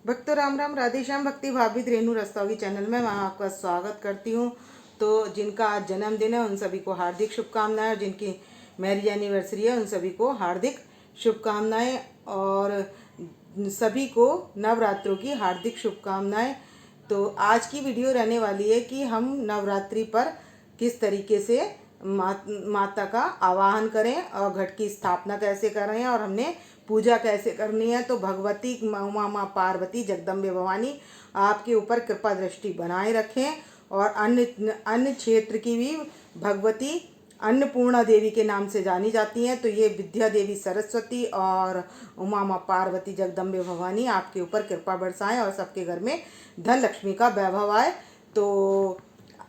भक्तों राम राम, राधे श्याम। भक्ति भावित रेणु रस्तोगी चैनल में मैं आपका स्वागत करती हूँ। तो जिनका आज जन्मदिन है उन सभी को हार्दिक शुभकामनाएं, और जिनकी मैरिज एनिवर्सरी है उन सभी को हार्दिक शुभकामनाएं, और सभी को नवरात्रों की हार्दिक शुभकामनाएं। तो आज की वीडियो रहने वाली है कि हम नवरात्रि पर किस तरीके से माता का आवाहन करें और घट की स्थापना कैसे करें और हमने पूजा कैसे करनी है। तो भगवती उमा माँ पार्वती जगदम्बे भवानी आपके ऊपर कृपा दृष्टि बनाए रखें, और अन्य क्षेत्र की भी भगवती अन्नपूर्णा देवी के नाम से जानी जाती हैं। तो ये विद्या देवी सरस्वती और उमा माँ पार्वती जगदम्बे भवानी आपके ऊपर कृपा बरसाएं और सबके घर में धन लक्ष्मी का वैभव आए। तो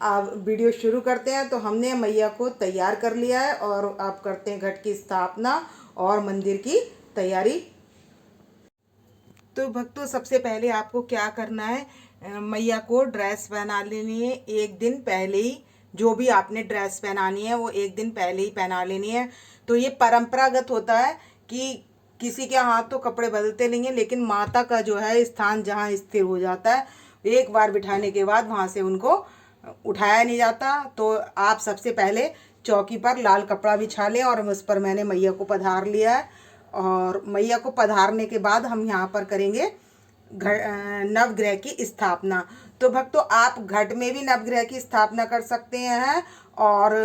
अब वीडियो शुरू करते हैं। तो हमने मैया को तैयार कर लिया है और अब करते हैं घट की स्थापना और मंदिर की तैयारी। तो भक्तों सबसे पहले आपको क्या करना है, मैया को ड्रेस पहना लेनी है एक दिन पहले ही। जो भी आपने ड्रेस पहनानी है वो एक दिन पहले ही पहना लेनी है। तो ये परंपरागत होता है कि किसी के हाथ तो कपड़े बदलते नहीं है, लेकिन माता का जो है स्थान जहाँ स्थिर हो जाता है, एक बार बिठाने के बाद वहाँ से उनको उठाया नहीं जाता। तो आप सबसे पहले चौकी पर लाल कपड़ा बिछा लें, और उस पर मैंने मैया को पधार लिया है। और मैया को पधारने के बाद हम यहाँ पर करेंगे नवग्रह की स्थापना। तो भक्तों आप घट में भी नवग्रह की स्थापना कर सकते हैं, और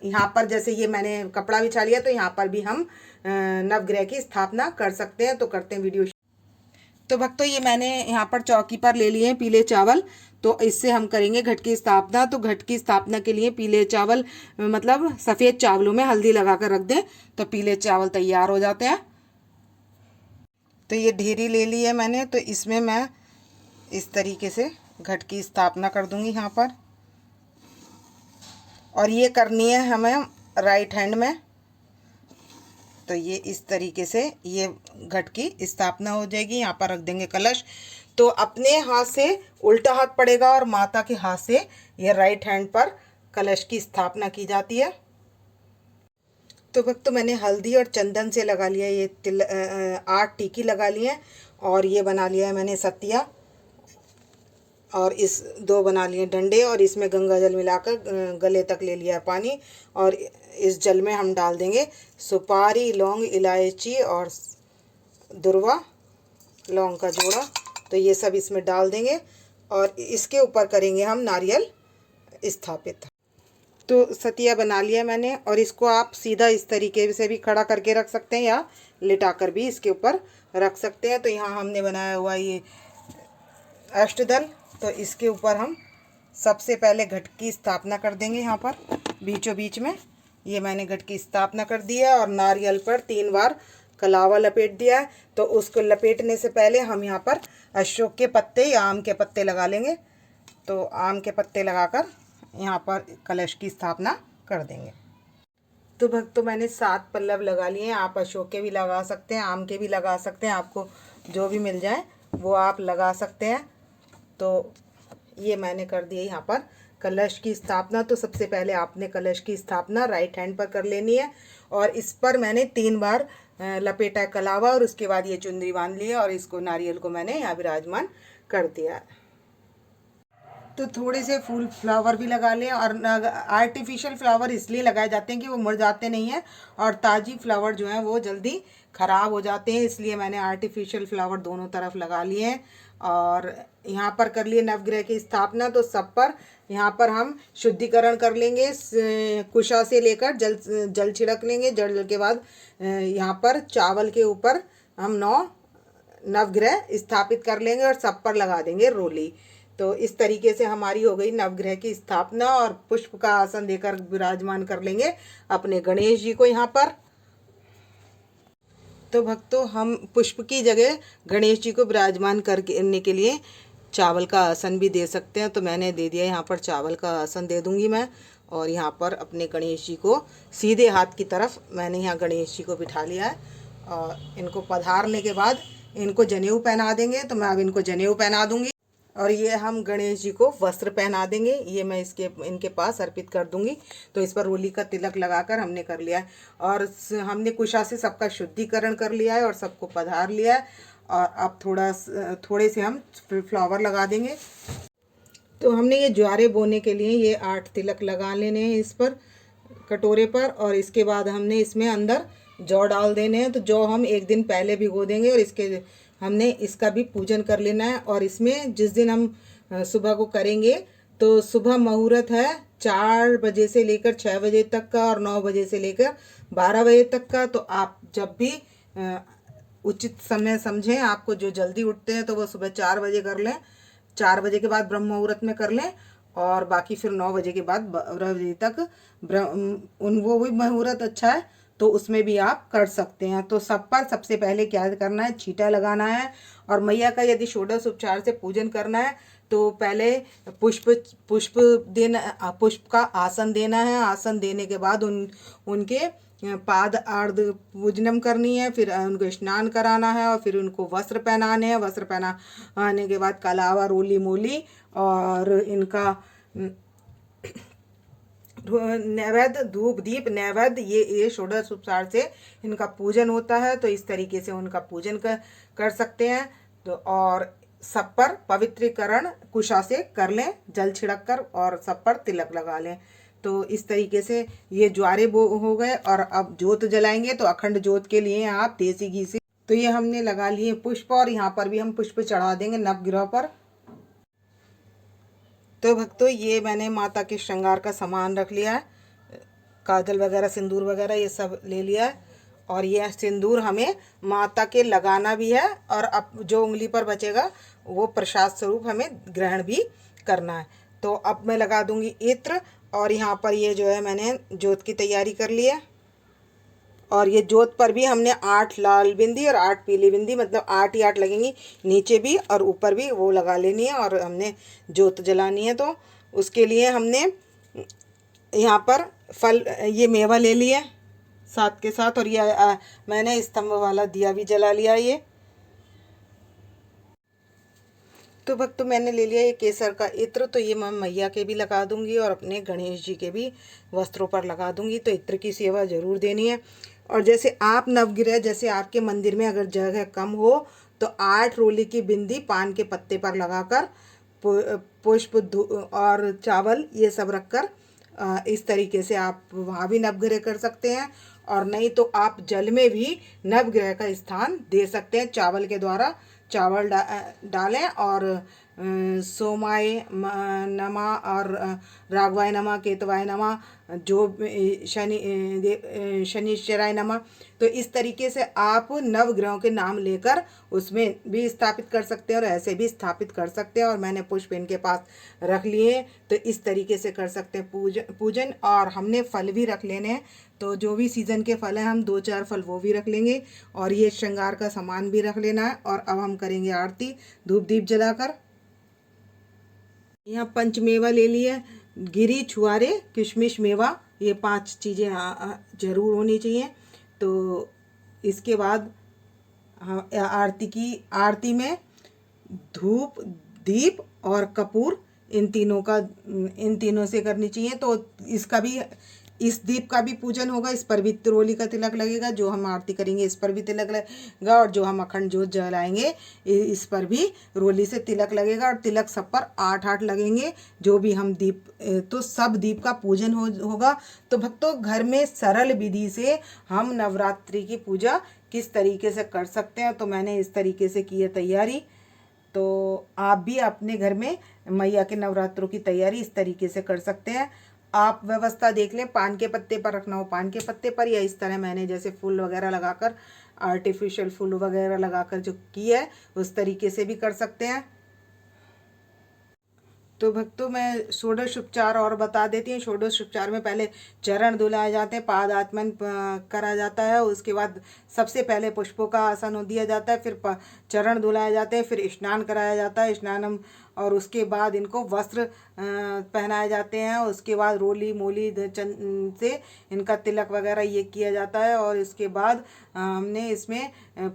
यहाँ पर जैसे ये मैंने कपड़ा बिछा लिया तो यहाँ पर भी हम नवग्रह की स्थापना कर सकते हैं। तो करते हैं वीडियो। तो भक्तों ये मैंने यहाँ पर चौकी पर ले लिए हैं पीले चावल। तो इससे हम करेंगे घट की स्थापना। तो घट की स्थापना के लिए पीले चावल, मतलब सफ़ेद चावलों में हल्दी लगा कर रख दें तो पीले चावल तैयार हो जाते हैं। तो ये ढेरी ले ली है मैंने। तो इसमें मैं इस तरीके से घट की स्थापना कर दूंगी यहाँ पर, और ये करनी है हमें राइट हैंड में। तो ये इस तरीके से ये घट की स्थापना हो जाएगी। यहाँ पर रख देंगे कलश। तो अपने हाथ से उल्टा हाथ पड़ेगा और माता के हाथ से ये राइट हैंड पर कलश की स्थापना की जाती है। तो भक्त मैंने हल्दी और चंदन से लगा लिया, ये 8 टीकी लगा ली है, और ये बना लिया है मैंने सतिया, और इस 2 बना लिए डंडे, और इसमें गंगा जल मिलाकर गले तक ले लिया है पानी। और इस जल में हम डाल देंगे सुपारी, लौंग, इलायची और दुर्वा लौंग का जोड़ा। तो ये सब इसमें डाल देंगे, और इसके ऊपर करेंगे हम नारियल स्थापित। तो सतिया बना लिया मैंने, और इसको आप सीधा इस तरीके से भी खड़ा करके रख सकते हैं या लिटा कर भी इसके ऊपर रख सकते हैं। तो यहाँ हमने बनाया हुआ ये अष्टदल। तो इसके ऊपर हम सबसे पहले घट की स्थापना कर देंगे। यहाँ पर बीचों बीच में ये मैंने घट की स्थापना कर दी है, और नारियल पर 3 बार कलावा लपेट दिया है। तो उसको लपेटने से पहले हम यहाँ पर अशोक के पत्ते या आम के पत्ते लगा लेंगे। तो आम के पत्ते लगाकर यहाँ पर कलश की स्थापना कर देंगे। तो भक्तों मैंने 7 पल्लव लगा लिए हैं। आप अशोक के भी लगा सकते हैं, आम के भी लगा सकते हैं, आपको जो भी मिल जाए वो आप लगा सकते हैं। तो ये मैंने कर दिया यहाँ पर कलश की स्थापना। तो सबसे पहले आपने कलश की स्थापना राइट हैंड पर कर लेनी है, और इस पर मैंने 3 बार लपेटा कलावा, और उसके बाद ये चुंदरी बांध ली है, और इसको नारियल को मैंने यहाँ विराजमान कर दिया है। तो थोड़े से फूल फ्लावर भी लगा लें, और आर्टिफिशियल फ्लावर इसलिए लगाए जाते हैं कि वो मुरझाते नहीं हैं, और ताज़ी फ्लावर जो हैं वो जल्दी ख़राब हो जाते हैं, इसलिए मैंने आर्टिफिशियल फ्लावर दोनों तरफ लगा लिए हैं। और यहाँ पर कर लिए नवग्रह की स्थापना। तो सब पर यहाँ पर हम शुद्धिकरण कर लेंगे, कुशा से लेकर जल छिड़क लेंगे। जल के बाद यहाँ पर चावल के ऊपर हम 9 नवग्रह स्थापित कर लेंगे, और सब पर लगा देंगे रोली। तो इस तरीके से हमारी हो गई नवग्रह की स्थापना, और पुष्प का आसन देकर विराजमान कर लेंगे अपने गणेश जी को यहाँ पर। तो भक्तों हम पुष्प की जगह गणेश जी को विराजमान करने के लिए चावल का आसन भी दे सकते हैं। तो मैंने दे दिया, यहाँ पर चावल का आसन दे दूंगी मैं, और यहाँ पर अपने गणेश जी को सीधे हाथ की तरफ मैंने यहाँ गणेश जी को बिठा लिया है। और इनको पधारने के बाद इनको जनेऊ पहना देंगे। तो मैं अब इनको जनेऊ पहना दूंगी, और ये हम गणेश जी को वस्त्र पहना देंगे। ये मैं इनके पास अर्पित कर दूंगी। तो इस पर रोली का तिलक लगाकर हमने कर लिया है, और हमने कुशा से सबका शुद्धिकरण कर लिया है और सबको पधार लिया है। और अब थोड़े से हम फ्लावर लगा देंगे। तो हमने ये ज्वारे बोने के लिए ये 8 तिलक लगा लेने हैं इस पर, कटोरे पर। और इसके बाद हमने इसमें अंदर जौ डाल देने हैं। तो जौ हम एक दिन पहले भिगो देंगे और हमने इसका भी पूजन कर लेना है। और इसमें जिस दिन हम सुबह को करेंगे तो सुबह मुहूर्त है 4 बजे से लेकर 6 बजे तक का और 9 बजे से लेकर 12 बजे तक का। तो आप जब भी उचित समय समझें, आपको जो जल्दी उठते हैं तो वो सुबह 4 बजे कर लें, 4 बजे के बाद ब्रह्म मुहूर्त में कर लें, और बाकी फिर 9 बजे के बाद 12 बजे तक वो भी मुहूर्त अच्छा है तो उसमें भी आप कर सकते हैं। तो सब पर सबसे पहले क्या करना है, छींटा लगाना है। और मैया का यदि षोडश उपचार से पूजन करना है तो पहले पुष्प का आसन देना है। आसन देने के बाद उनके पाद आर्ध पूजनम करनी है, फिर उनको स्नान कराना है और फिर उनको वस्त्र पहनाने हैं। वस्त्र पहनाने के बाद कलावा, रोली मोली और इनका नैवेद्य, धूप दीप नैवेद्य, ये षोडश उपचार से इनका पूजन होता है। तो इस तरीके से उनका पूजन कर सकते हैं। तो और सब पर पवित्रीकरण कुशा से कर लें, जल छिड़क कर, और सब पर तिलक लगा लें। तो इस तरीके से ये ज्वारे हो गए। और अब जोत जलाएंगे तो अखंड जोत के लिए आप देसी घी से, तो ये हमने लगा लिए पुष्प, और यहाँ पर भी हम पुष्प चढ़ा देंगे नवग्रह पर। तो भक्तों, ये मैंने माता के श्रृंगार का सामान रख लिया है, काजल वगैरह, सिंदूर वगैरह ये सब ले लिया है। और ये सिंदूर हमें माता के लगाना भी है, और अब जो उंगली पर बचेगा वो प्रसाद स्वरूप हमें ग्रहण भी करना है। तो अब मैं लगा दूंगी इत्र। और यहाँ पर ये जो है मैंने जोत की तैयारी कर ली है। और ये जोत पर भी हमने 8 लाल बिंदी और 8 पीली बिंदी, मतलब 8 ही 8 लगेंगी, नीचे भी और ऊपर भी वो लगा लेनी है और हमने जोत जलानी है। तो उसके लिए हमने यहाँ पर फल, ये मेवा ले लिया साथ के साथ, और ये मैंने स्तंभ वाला दिया भी जला लिया ये। तो भक्तों, मैंने ले लिया ये केसर का इत्र। तो ये मैं मैया के भी लगा दूंगी और अपने गणेश जी के भी वस्त्रों पर लगा दूंगी। तो इत्र की सेवा जरूर देनी है। और जैसे आप नवग्रह, जैसे आपके मंदिर में अगर जगह कम हो तो 8 रोली की बिंदी पान के पत्ते पर लगाकर पुष्प और चावल ये सब रखकर इस तरीके से आप वहाँ भी नवग्रह कर सकते हैं। और नहीं तो आप जल में भी नवग्रह का स्थान दे सकते हैं। चावल के द्वारा चावल डालें और सोमाय नमा और राघवाय नमा, केतवाय नमा, जो शनिश्चराय नमा। तो इस तरीके से आप नवग्रहों के नाम लेकर उसमें भी स्थापित कर सकते हैं और ऐसे भी स्थापित कर सकते हैं। और मैंने पुष्प इनके पास रख लिए, तो इस तरीके से कर सकते हैं पूजन। और हमने फल भी रख लेने हैं, तो जो भी सीज़न के फल हैं हम 2-4 फल वो भी रख लेंगे। और ये श्रृंगार का सामान भी रख लेना है। और अब हम करेंगे आरती धूप दीप जलाकर। यहाँ पंचमेवा ले लिया, गिरी, छुआरे, किशमिश, मेवा, ये 5 चीज़ें जरूर होनी चाहिए। तो इसके बाद आरती में धूप दीप और कपूर, इन तीनों से करनी चाहिए। तो इसका भी, इस दीप का भी पूजन होगा, इस पर भी रोली का तिलक लगेगा। जो हम आरती करेंगे इस पर भी तिलक लगेगा, और जो हम अखंड जोत जलाएंगे इस पर भी रोली से तिलक लगेगा। और तिलक सब पर 8-8 लगेंगे, जो भी हम दीप, तो सब दीप का पूजन होगा। तो भक्तों, घर में सरल विधि से हम नवरात्रि की पूजा किस तरीके से कर सकते हैं, तो मैंने इस तरीके से की है तैयारी। तो आप भी अपने घर में मैया के नवरात्रों की तैयारी इस तरीके से कर सकते हैं। आप व्यवस्था देख लें, पान के पत्ते पर रखना हो पान के पत्ते पर, या इस तरह मैंने जैसे फूल वगैरह लगाकर, आर्टिफिशियल फूल वगैरह लगाकर जो की है उस तरीके से भी कर सकते हैं। तो भक्तों, मैं षोडश उपचार और बता देती हूँ। षोडश उपचार में पहले चरण धुलाए जाते हैं, पाद आचमन करा जाता है, उसके बाद सबसे पहले पुष्पों का आसन दिया जाता है, फिर चरण धुलाए जाते हैं, फिर स्नान कराया जाता है, स्नानम, और उसके बाद इनको वस्त्र पहनाए जाते हैं। उसके बाद रोली मोली से इनका तिलक वगैरह ये किया जाता है। और इसके बाद हमने इसमें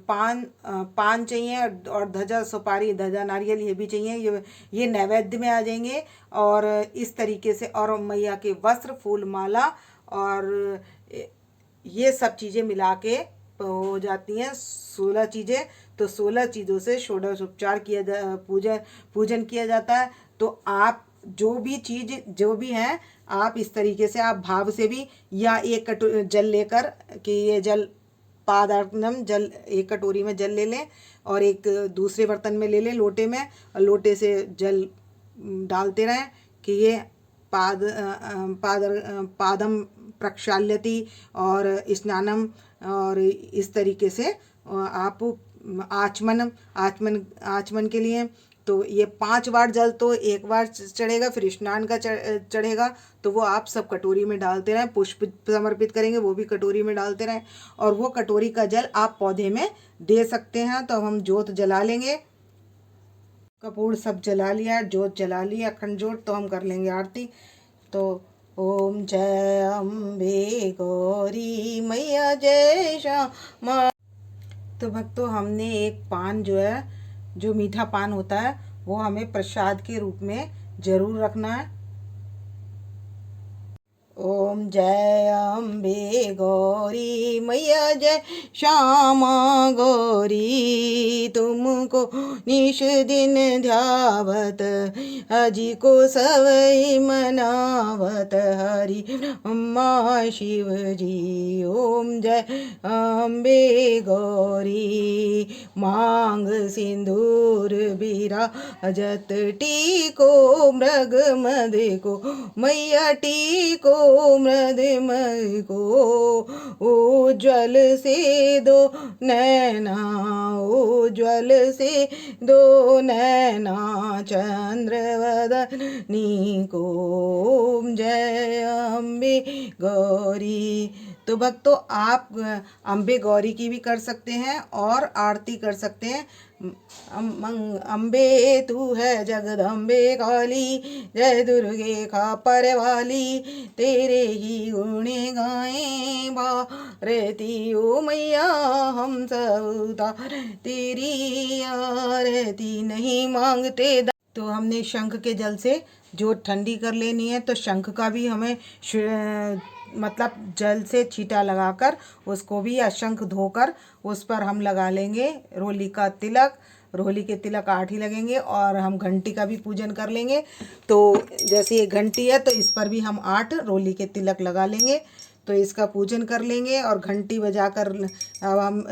पान चाहिए, और ध्वजा, सुपारी, ध्वजा, नारियल ये भी चाहिए। ये नैवेद्य में आ जाएंगे। और इस तरीके से, और मैया के वस्त्र, फूल, माला, और ये सब चीज़ें मिला के हो जाती हैं 16 चीज़ें। तो 16 चीज़ों से षोडशोपचार पूजन किया जाता है। तो आप जो भी चीज़ जो भी है, आप इस तरीके से आप भाव से भी, या एक जल लेकर कि ये जल पादार्पणम जल, एक कटोरी में जल ले लें और एक दूसरे बर्तन में ले लें लोटे में, और लोटे से जल डालते रहें कि ये पादम प्रक्षाल्यति और स्नानम, और इस तरीके से आप आचमन के लिए तो ये 5 बार जल तो एक बार चढ़ेगा, फिर स्नान का चढ़ेगा, तो वो आप सब कटोरी में डालते रहें। पुष्प समर्पित करेंगे वो भी कटोरी में डालते रहें, और वो कटोरी का जल आप पौधे में दे सकते हैं। तो अब हम जोत जला लेंगे, कपूर सब जला लिया, जोत जला लिया, अखंड जोत। तो हम कर लेंगे आरती। तो ओम जय अम्बे गौरी मैया जय श्यामा। तो भक्तों, हमने एक पान जो है, जो मीठा पान होता है, वो हमें प्रसाद के रूप में जरूर रखना है। ओम जय अम्बे गौरी मैया जय श्यामा गौरी, तुमको निश दिन ध्यावत अजी को सवई मनावत हरि ब्रह्मा शिव जी। ओम जय अम्बे गौरी, मांग सिंदूर बिराजत टीको मृग मद को मैया टीको मृदमय को, उज्ज्वल से दो नैना, उज्ज्वल से दो नैना चंद्रवदनी को। ओम जय अम्बे गौरी। तो भक्तों, आप अम्बे गौरी की भी कर सकते हैं और आरती कर सकते हैं। अम्बे तू है जगदम्बे काली, जय दुर्गे खापर वाली, तेरे ही गुण गाएं भारती ओ मैया हम सब उतार तेरी आरती नहीं मांगते। तो हमने शंख के जल से जो ठंडी कर लेनी है, तो शंख का भी हमें मतलब जल से छींटा लगाकर उसको भी, या शंख धोकर उस पर हम लगा लेंगे रोली का तिलक। रोली के तिलक 8 ही लगेंगे, और हम घंटी का भी पूजन कर लेंगे। तो जैसे ये घंटी है, तो इस पर भी हम 8 रोली के तिलक लगा लेंगे। तो इसका पूजन कर लेंगे, और घंटी बजाकर अब हम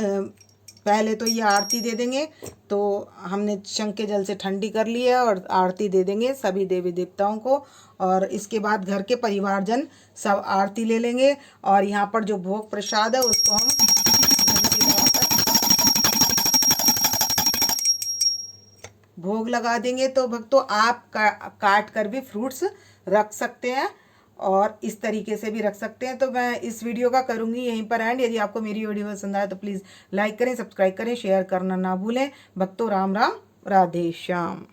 पहले तो ये आरती दे देंगे। तो हमने शंख के जल से ठंडी कर ली है, और आरती दे देंगे सभी देवी देवताओं को। और इसके बाद घर के परिवारजन सब आरती ले लेंगे, और यहाँ पर जो भोग प्रसाद है उसको हम घंटी लगाकर भोग लगा देंगे। तो भक्तों, आप काट कर भी फ्रूट्स रख सकते हैं, और इस तरीके से भी रख सकते हैं। तो मैं इस वीडियो का करूँगी यहीं पर एंड। यदि आपको मेरी वीडियो पसंद आए तो प्लीज़ लाइक करें, सब्सक्राइब करें, शेयर करना ना भूलें। भक्तों, राम राम, राधे श्याम।